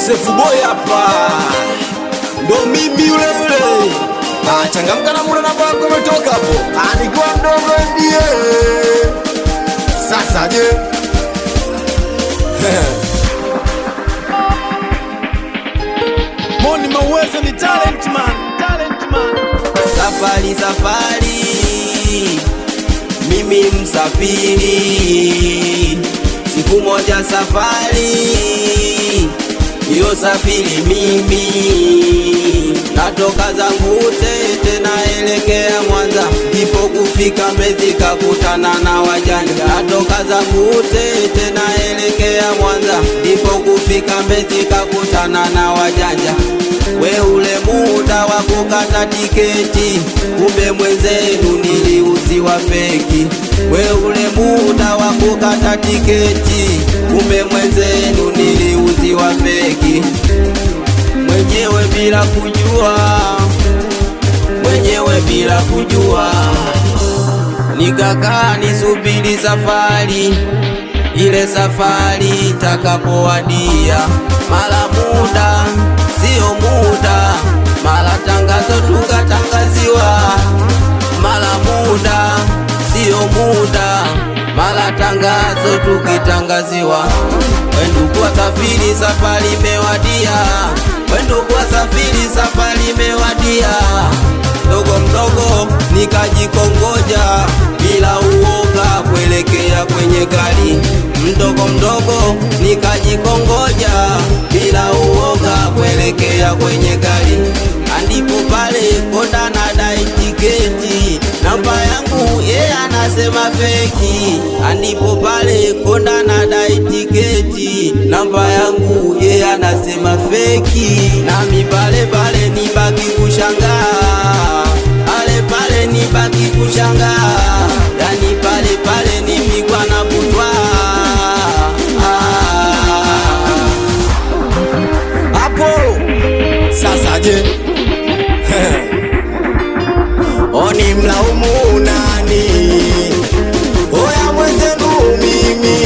Sefu boy hapa, ndo mimi yule. Changamka na muda namba yako umetoka hapo. Nikuwa mdogo ndiye. Sasa je? Moni Mauwezo ni talent man. Safari, mimi msafiri. Siku moja safari, iyo safiri mimi. Natoka zangu Tete naelekea Mwanza, ndipo kufika Mbezi kakutana na wajanja. Natoka zangu Tete naelekea Mwanza, ndipo kufika Mbezi kakutana na wajanja. We ule muda wa kukata tiketi, kumbe mwenzenu niliuziwa feki. We ule muda wa kukata tiketi, kumbe mwenzenu niliuziwa feki. Mwenyewe bila kujua, nikakaa nisubiri safari, ile safari itakapowadia. Mara muda sio muda, mara tangazo tukatangaziwa. Mara muda sio muda, mara tangazo tukitangaziwa. Wendugu wasafiri, safari imewadia. Wendugu wasafiri, safari imewadia. Mdogo mdogo nikajikongoja, bila uoga kuelekea kwenye gari. Mdogo mdogo nikajikongoja, bila uoga kuelekea kwenye gari. Ndipo pale konda nadai tiketi, namba yangu anasema feki. Ndipo pale konda nadai tiketi, namba yangu anasema feki. Nami pale nibaki kushangaa, pale nibaki kushangaa. Yani pale nimigwa na butwa. Hapo sasa je? Oni mlaumu nani? Oya mwenzenu mimi.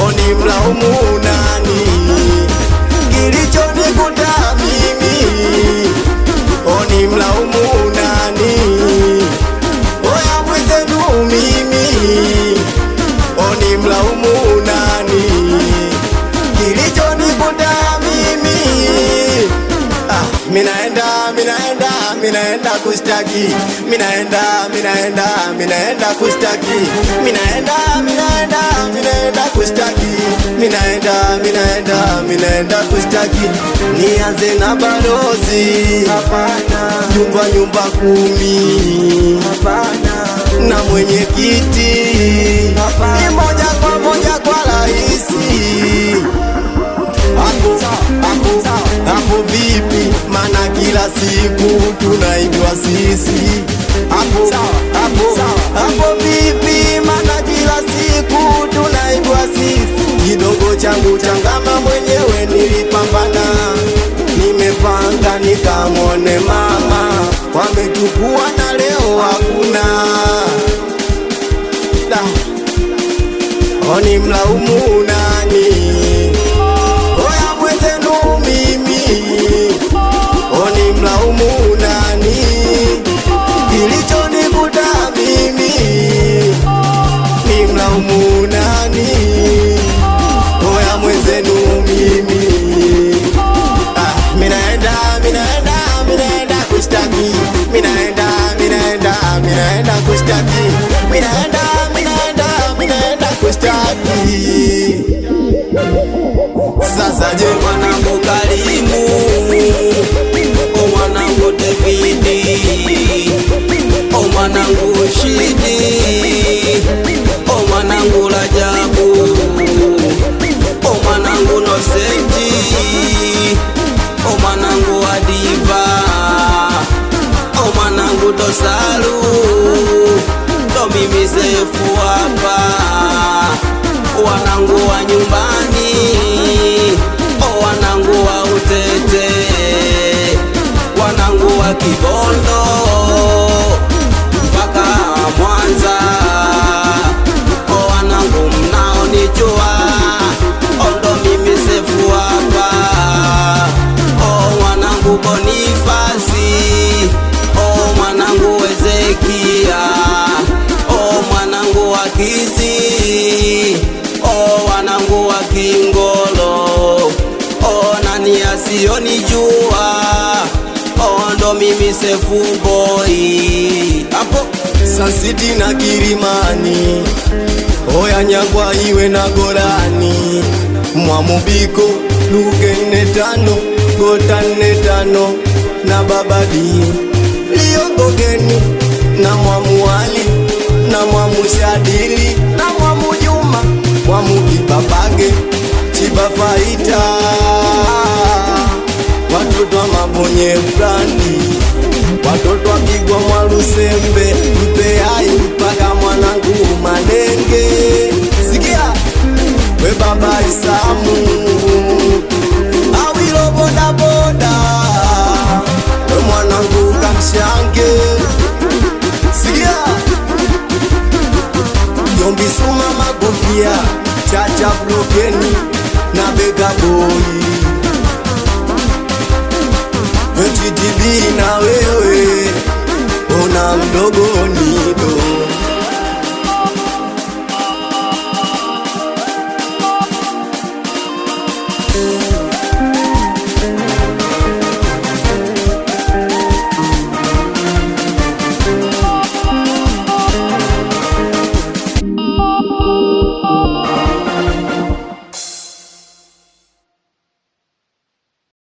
Oni mlaumu nani? Kilichonikuta mimi. Oni mlaumu nani? Oya mwenzenu mimi. Oni mlaumu nani? Kilichonikuta mimi. Minaenda kushtaki. Minaenda kushtaki. Minaenda kushtaki. Nianze na balozi? Hapana. Nyumba 10? Hapana. Na mwenyekiti? Hapana. Ni moja kwa raisi. Hapo vipi? Mana kila siku tunaibwa sisi. Hapo vipi? Mana kila siku tunaibwa sisi. Kidogo changu changama mwenyewe nilipambana, nimepanga nikamwone mama. Wamechukua na leo hakuna. Oni mlaumu nani? Oya mwenzenu mimi. Oni mlaumu nani? Kilichonikuta mimi. Ni mlaumu nani? Oya mwenzenu mimi. Minaenda kushtaki. Minaenda kushtaki. Minaenda kushtaki. Sasa je? Mwanangu Karimu, o mwanangu Davidi, o mwanangu Shidi, o mwanangu Rajabu, o mwanangu Nosenti, o mwanangu Adiva, o mwanangu Dosalu. Ndo mimi Sefu hapa, wanangu wa nyumbani, wanangu wa Utete, wanangu wa Kibondo mpaka Mwanza, wanangu mnaonijua. Ondo mimi Sefu hapa, Sefu boy hapo Sansiti na Kirimani, oya Nyangwa iwe na Golani, Mwamubiko Lugene tano Gota 45 na Babadi Liogogeni na Mwamuali na Mwamushadili na Mwamujuma Mwamukipapage Chibafaita watoto wa Mabonye Brandi, watoto wa Bigwa Mwalusembe Mpeai mpaka mwanangu Manenge. Sikia we baba Isamu Awilo boda boda we mwanangu Kamshange. Sikia Yombi Suma Magofia Chacha Blokeni na Bega Boy HTB na wewe ona mdogoni